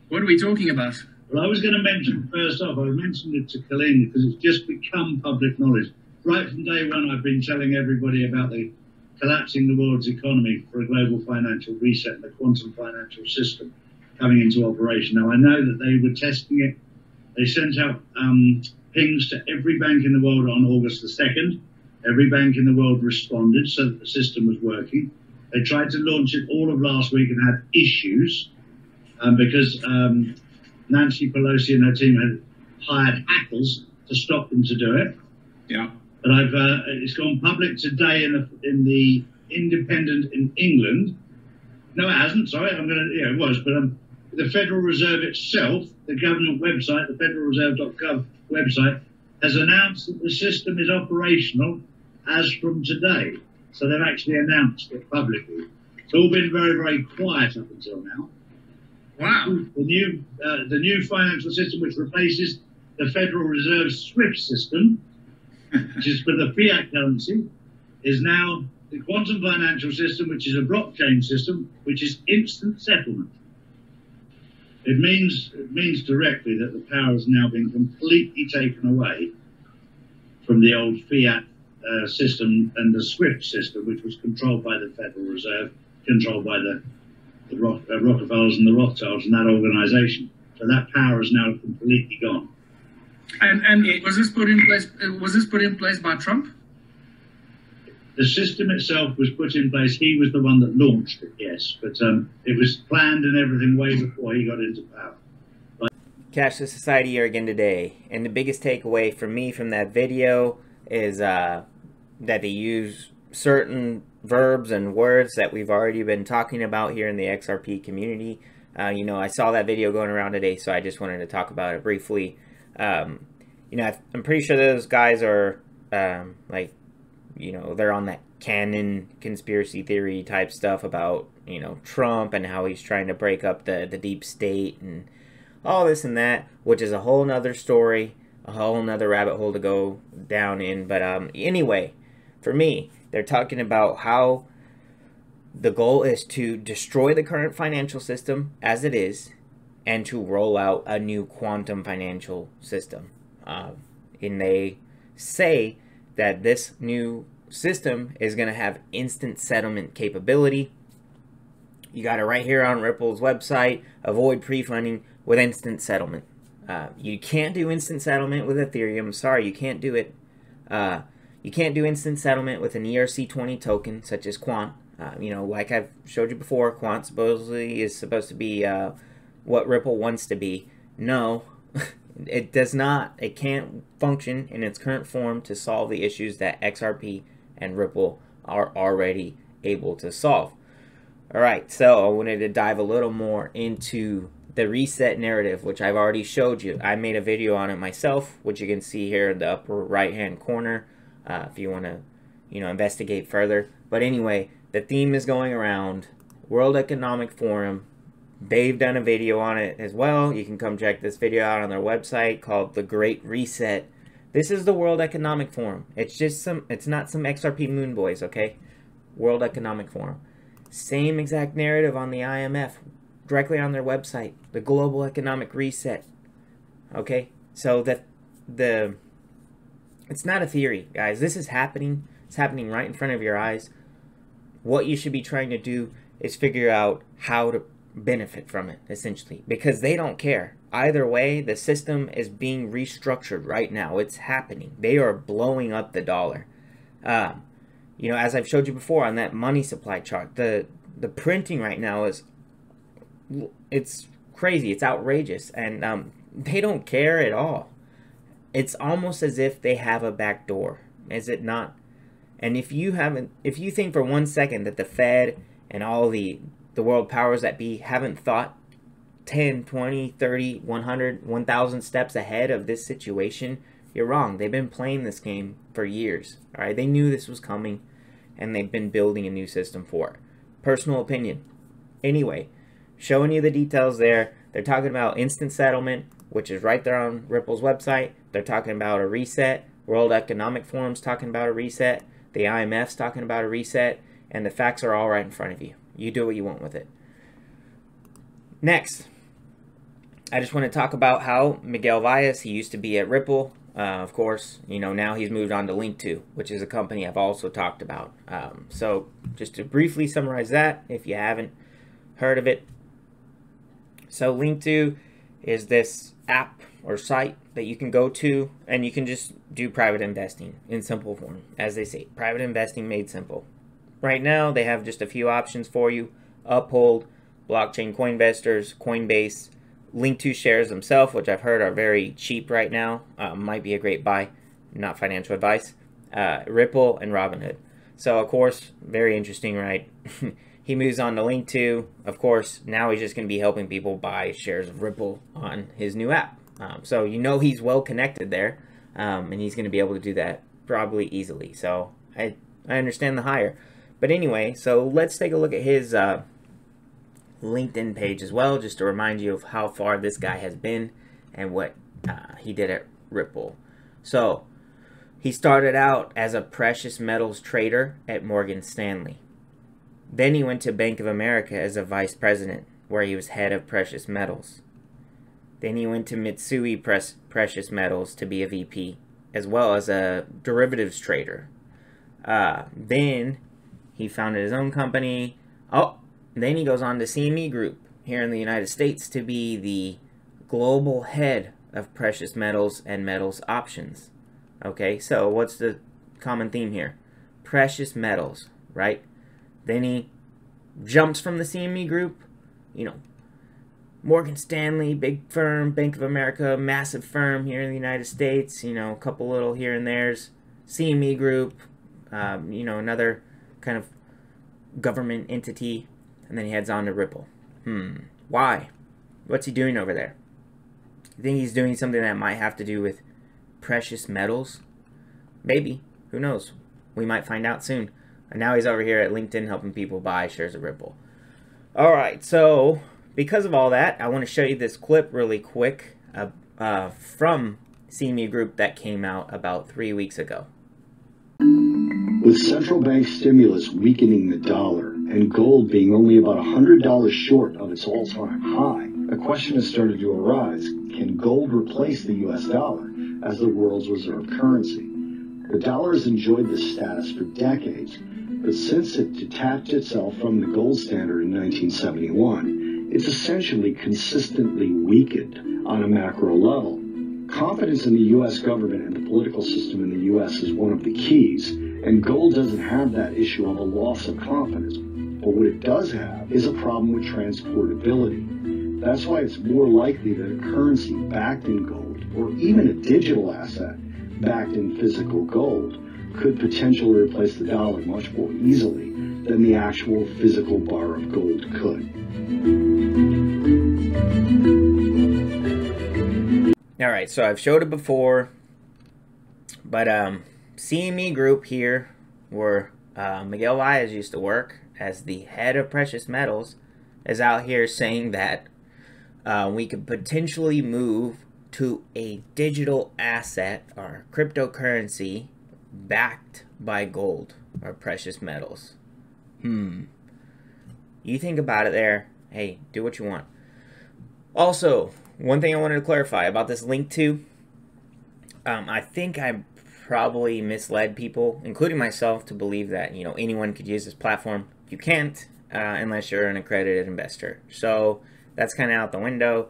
What are we talking about? Well, I was going to mention, first off, I mentioned it to Colleen because it's just become public knowledge. Right from day one, I've been telling everybody about the collapsing the world's economy for a global financial reset and the quantum financial system coming into operation. Now, I know that they were testing it. They sent out pings to every bank in the world on August the 2nd. Every bank in the world responded so that the system was working. They tried to launch it all of last week and had issues because Nancy Pelosi and her team had hired hackers to stop them to do it. Yeah. But it's gone public today in the Independent in England. No, it hasn't. Sorry, it was, but the Federal Reserve itself, the government website, the federalreserve.gov website, has announced that the system is operational as from today. So they've actually announced it publicly. It's all been very, very quiet up until now. Wow. The new financial system, which replaces the Federal Reserve's SWIFT system, which is for the fiat currency, is now the quantum financial system, which is a blockchain system, which is instant settlement. It means directly that the power has now been completely taken away from the old fiat system and the SWIFT system, which was controlled by the Federal Reserve, controlled by the Rockefellers and the Rothschilds and that organization. So that power is now completely gone. And was this put in place? Was this put in place by Trump? The system itself was put in place. He was the one that launched it, yes, but it was planned and everything way before he got into power. Cashless Society here again today, and the biggest takeaway for me from that video is that they use certain verbs and words that we've already been talking about here in the XRP community. You know, I saw that video going around today, so I just wanted to talk about it briefly. You know, I'm pretty sure those guys are like, you know, they're on that canon conspiracy theory type stuff about, you know, Trump and how he's trying to break up the deep state and all this and that, which is a whole nother story, a whole nother rabbit hole to go down in. But anyway, for me, they're talking about how the goal is to destroy the current financial system as it is and to roll out a new quantum financial system. And they say that this new system is going to have instant settlement capability. You got it right here on Ripple's website. Avoid pre-funding with instant settlement. You can't do instant settlement with Ethereum. Sorry, you can't do it. You can't do instant settlement with an ERC20 token such as Quant. You know, like I've showed you before, Quant supposedly is supposed to be what Ripple wants to be. No, it does not. It can't function in its current form to solve the issues that XRP and Ripple are already able to solve. All right, so I wanted to dive a little more into the reset narrative, which I've already showed you. I made a video on it myself, which you can see here in the upper right-hand corner if you want to, you know, investigate further. But anyway, the theme is going around. World Economic Forum, they've done a video on it as well. You can come check this video out on their website called The Great Reset. This is the World Economic Forum. It's just it's not some XRP moon boys, okay? World Economic Forum. Same exact narrative on the IMF, directly on their website. The Global Economic Reset. Okay? So it's not a theory, guys. This is happening. It's happening right in front of your eyes. What you should be trying to do is figure out how to benefit from it, essentially, because they don't care. Either way, the system is being restructured right now. It's happening. They are blowing up the dollar. You know, as I've showed you before on that money supply chart, the printing right now it's crazy. It's outrageous, and they don't care at all. It's almost as if they have a back door, is it not? And if you think for 1 second that the Fed and all the world powers that be haven't thought 10, 20, 30, 100, 1,000 steps ahead of this situation, you're wrong. They've been playing this game for years. All right, they knew this was coming, and they've been building a new system for it. Personal opinion. Anyway, showing you the details there. They're talking about instant settlement, which is right there on Ripple's website. They're talking about a reset. World Economic Forum's talking about a reset. The IMF's talking about a reset. And the facts are all right in front of you. You do what you want with it. Next, I just want to talk about how Miguel Vias, he used to be at Ripple. Of course, you know, now he's moved on to LINQTO, which is a company I've also talked about. So just to briefly summarize that, if you haven't heard of it. So LINQTO is this app or site that you can go to, and you can just do private investing in simple form. As they say, private investing made simple. Right now, they have just a few options for you. Uphold, Blockchain Coinvestors, Coinbase, LINQTO shares themselves, which I've heard are very cheap right now. Might be a great buy, not financial advice. Ripple and Robinhood. So, of course, very interesting, right? He moves on to LINQTO. Of course, now he's just going to be helping people buy shares of Ripple on his new app. So, you know he's well connected there, and he's going to be able to do that probably easily. So, I understand the hire. But anyway, so let's take a look at his LinkedIn page as well, just to remind you of how far this guy has been and what he did at Ripple. So, he started out as a precious metals trader at Morgan Stanley. Then he went to Bank of America as a vice president, where he was head of precious metals. Then he went to Mitsui Precious Metals to be a VP, as well as a derivatives trader. Then he founded his own company. Then he goes on to CME Group here in the United States to be the global head of precious metals and metals options. Okay, so what's the common theme here? Precious metals, right? Then he jumps from the CME Group, you know, Morgan Stanley, big firm, Bank of America, massive firm here in the United States, you know, a couple little here and there's, CME Group, you know, another kind of government entity, and then he heads on to Ripple. Why? What's he doing over there? You think he's doing something that might have to do with precious metals? Maybe. Who knows? We might find out soon. And now he's over here at LinkedIn helping people buy shares of Ripple. Alright, so because of all that, I want to show you this clip really quick from CME Group that came out about 3 weeks ago. With central bank stimulus weakening the dollar and gold being only about $100 short of its all-time high, a question has started to arise: can gold replace the US dollar as the world's reserve currency? The dollar has enjoyed this status for decades, but since it detached itself from the gold standard in 1971, it's essentially consistently weakened on a macro level. Confidence in the U.S. government and the political system in the U.S. is one of the keys, and gold doesn't have that issue of a loss of confidence. But what it does have is a problem with transportability. That's why it's more likely that a currency backed in gold, or even a digital asset backed in physical gold, could potentially replace the dollar much more easily than the actual physical bar of gold could. All right, so I've showed it before, but CME Group here, where Miguel Vias used to work as the head of precious metals, is out here saying that we could potentially move to a digital asset or cryptocurrency backed by gold or precious metals. You think about it there. Hey, do what you want. Also, one thing I wanted to clarify about this LINQTO, I think I probably misled people, including myself, to believe that, you know, anyone could use this platform. You can't unless you're an accredited investor. So that's kind of out the window.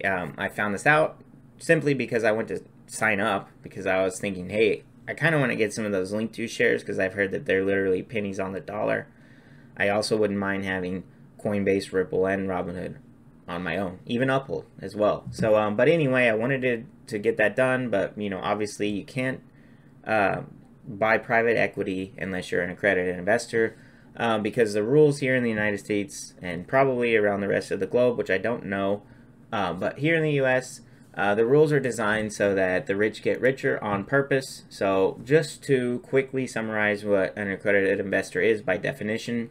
I found this out simply because I went to sign up because I was thinking, hey, I kind of want to get some of those LINQTO shares because I've heard that they're literally pennies on the dollar. I also wouldn't mind having Coinbase, Ripple, and Robinhood on my own, even Uphold as well. So, but anyway, I wanted to get that done, but, you know, obviously you can't buy private equity unless you're an accredited investor because the rules here in the United States and probably around the rest of the globe, which I don't know, but here in the US, the rules are designed so that the rich get richer on purpose. So just to quickly summarize what an accredited investor is by definition,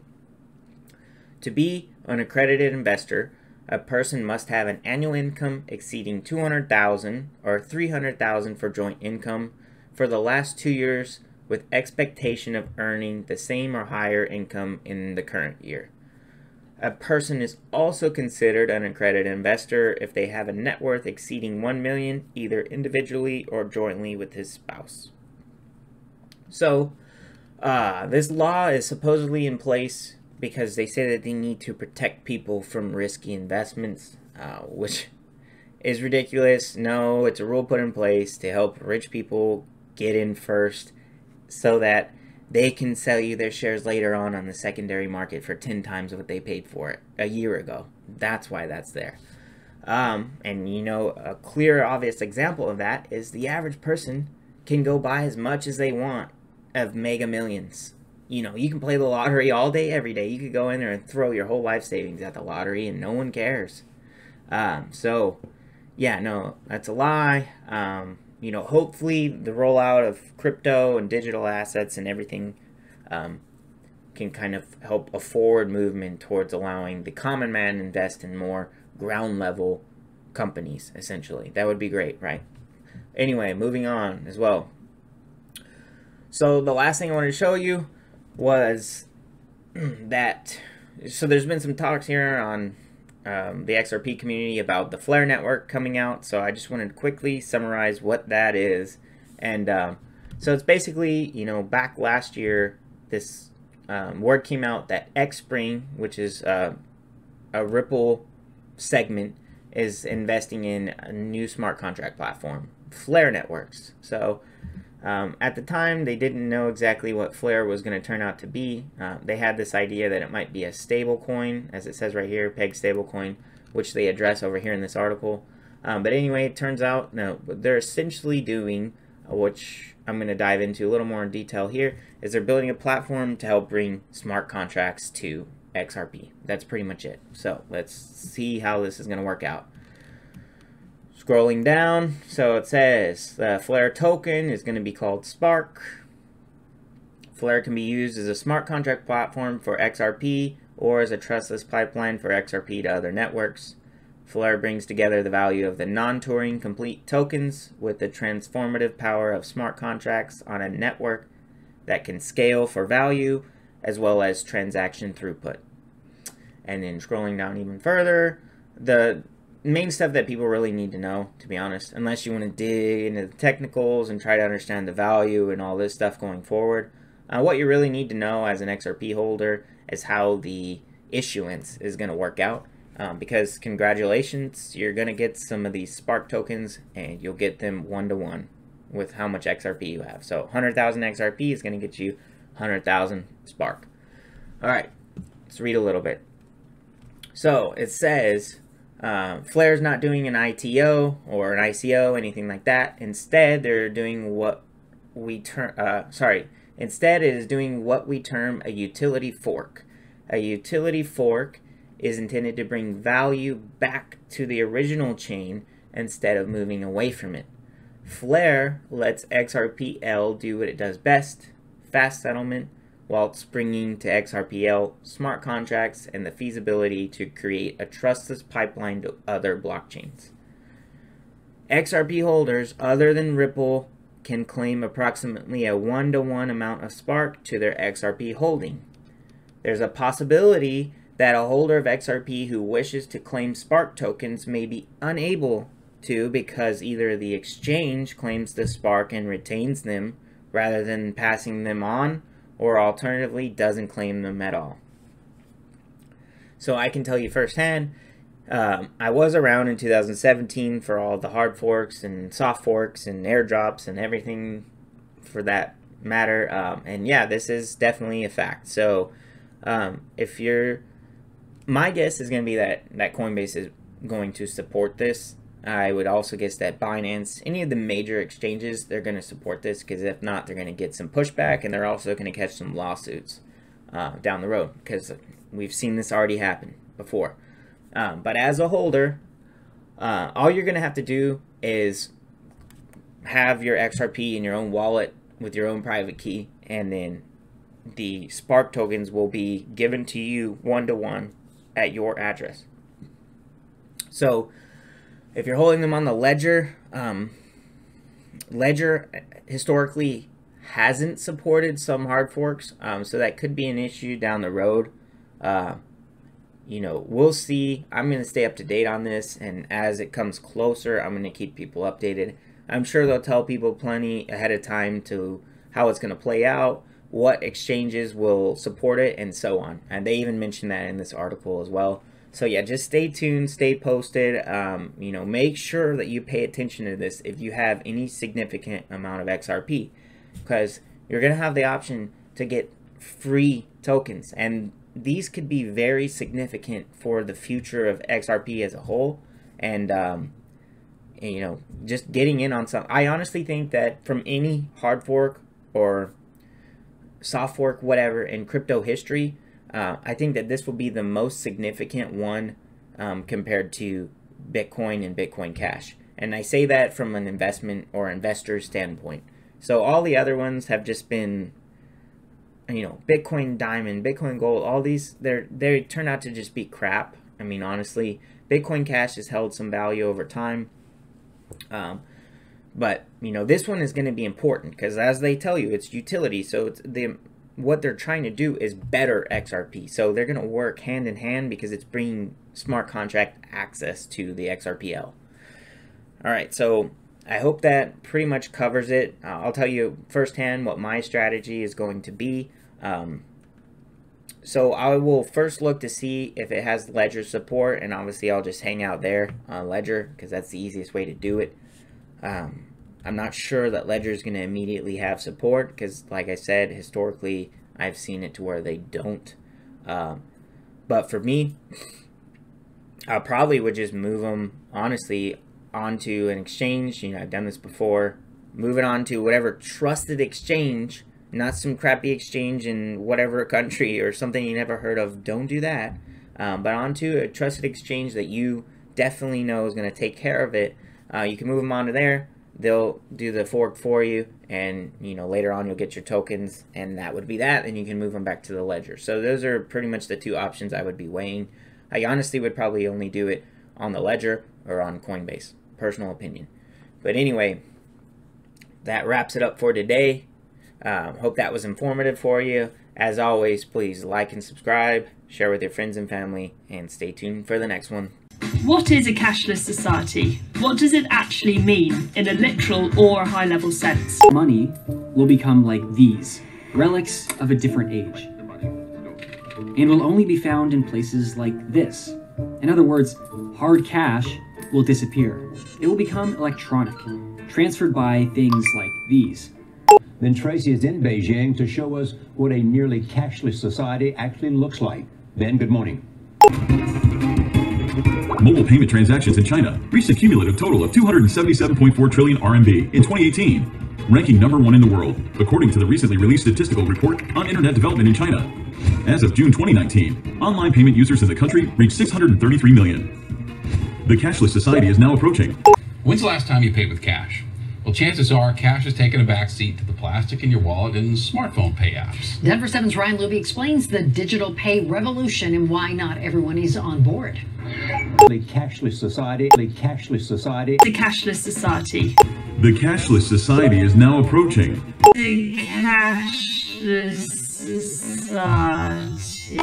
to be an accredited investor, a person must have an annual income exceeding $200,000 or $300,000 for joint income for the last 2 years with expectation of earning the same or higher income in the current year. A person is also considered an accredited investor if they have a net worth exceeding 1 million, either individually or jointly with his spouse. So, this law is supposedly in place because they say that they need to protect people from risky investments, which is ridiculous. No, it's a rule put in place to help rich people get in first so that they can sell you their shares later on the secondary market for 10 times what they paid for it a year ago. That's why that's there. And you know, a clear, obvious example of that is the average person can go buy as much as they want of Mega Millions. You know, you can play the lottery all day, every day. You could go in there and throw your whole life savings at the lottery and no one cares. So, yeah, no, that's a lie. You know, hopefully the rollout of crypto and digital assets and everything can kind of help a forward movement towards allowing the common man invest in more ground level companies, essentially. That would be great, right? Anyway, moving on as well. So the last thing I wanted to show you was that, so there's been some talks here on the XRP community about the Flare network coming out. So I just wanted to quickly summarize what that is. And so it's basically, you know, back last year, this word came out that Xspring, which is a Ripple segment, is investing in a new smart contract platform, Flare Networks. So at the time, they didn't know exactly what Flare was going to turn out to be. They had this idea that it might be a stable coin, as it says right here, peg stable coin, which they address over here in this article. But anyway, it turns out, no, what they're essentially doing, which I'm going to dive into a little more in detail here, is they're building a platform to help bring smart contracts to XRP. That's pretty much it. So let's see how this is going to work out. Scrolling down, so it says the Flare token is going to be called Spark. Flare can be used as a smart contract platform for XRP or as a trustless pipeline for XRP to other networks. Flare brings together the value of the non-Turing complete tokens with the transformative power of smart contracts on a network that can scale for value as well as transaction throughput. And then scrolling down even further, the main stuff that people really need to know, to be honest, unless you want to dig into the technicals and try to understand the value and all this stuff going forward, what you really need to know as an XRP holder is how the issuance is going to work out. Because congratulations, you're going to get some of these Spark tokens and you'll get them 1-to-1 with how much XRP you have. So 100,000 XRP is going to get you 100,000 Spark. All right, let's read a little bit. So it says Flare's not doing an ITO or an ICO, anything like that. Instead, they're doing what we instead it is doing what we term a utility fork. A utility fork is intended to bring value back to the original chain instead of moving away from it. Flare lets XRPL do what it does best, fast settlement, whilst bringing to XRPL smart contracts and the feasibility to create a trustless pipeline to other blockchains. XRP holders other than Ripple can claim approximately a 1-to-1 amount of Spark to their XRP holding. There's a possibility that a holder of XRP who wishes to claim Spark tokens may be unable to because either the exchange claims the Spark and retains them rather than passing them on, or alternatively doesn't claim them at all. So I can tell you firsthand, I was around in 2017 for all the hard forks and soft forks and airdrops and everything for that matter. And yeah, this is definitely a fact. So if you're, my guess is going to be that Coinbase is going to support this. I would also guess that Binance, any of the major exchanges, they're going to support this, because if not, they're going to get some pushback, and they're also going to catch some lawsuits down the road, because we've seen this already happen before. But as a holder, all you're going to have to do is have your XRP in your own wallet with your own private key, and then the Spark tokens will be given to you 1-to-1 at your address. So if you're holding them on the Ledger, Ledger historically hasn't supported some hard forks, so that could be an issue down the road. you know, we'll see. I'm going to stay up to date on this, and as it comes closer, I'm going to keep people updated. I'm sure they'll tell people plenty ahead of time to how it's going to play out, what exchanges will support it, and so on. And they even mentioned that in this article as well. So yeah, just stay tuned, stay posted. You know, make sure that you pay attention to this if you have any significant amount of XRP, because you're going to have the option to get free tokens, and these could be very significant for the future of XRP as a whole. And you know, just getting in on some, I honestly think that from any hard fork or soft fork, whatever, in crypto history, I think that this will be the most significant one compared to Bitcoin and Bitcoin Cash. And I say that from an investment or investor standpoint. So all the other ones have just been, you know, Bitcoin Diamond, Bitcoin Gold, all these, they turn out to just be crap. I mean, honestly, Bitcoin Cash has held some value over time. But, you know, this one is going to be important because, as they tell you, it's utility. So it's what they're trying to do is better XRP. So they're going to work hand in hand because it's bringing smart contract access to the XRPL. All right, so I hope that pretty much covers it. I'll tell you firsthand what my strategy is going to be. So I will first look to see if it has Ledger support, and obviously I'll just hang out there on Ledger because that's the easiest way to do it. I'm not sure that Ledger is going to immediately have support because, like I said, historically I've seen it to where they don't. But for me, I probably would just move them, honestly, onto an exchange. You know, I've done this before. Move it on to whatever trusted exchange, not some crappy exchange in whatever country or something you never heard of. Don't do that. But onto a trusted exchange that you definitely know is going to take care of it. You can move them onto there. They'll do the fork for you, and you know, later on you'll get your tokens, and that would be that, and you can move them back to the ledger. So those are pretty much the two options I would be weighing. I honestly would probably only do it on the ledger or on Coinbase, personal opinion. But anyway, that wraps it up for today. Hope that was informative for you. As always, please like and subscribe, share with your friends and family, and stay tuned for the next one. What is a cashless society? What does it actually mean in a literal or high-level sense? Money will become like these, relics of a different age, and will only be found in places like this. In other words, hard cash will disappear. It will become electronic, transferred by things like these. Then Tracy is in Beijing to show us what a nearly cashless society actually looks like. Ben, good morning. Mobile payment transactions in China reached a cumulative total of 277.4 trillion RMB in 2018, ranking #1 in the world, according to the recently released statistical report on internet development in China. As of June 2019, online payment users in the country reached 633 million. The cashless society is now approaching. When's the last time you paid with cash? Well, chances are cash has taken a backseat to the plastic in your wallet and smartphone pay apps. Denver 7's Ryan Luby explains the digital pay revolution and why not everyone is on board. The cashless society, the cashless society. The cashless society. The cashless society is now approaching. The cashless society.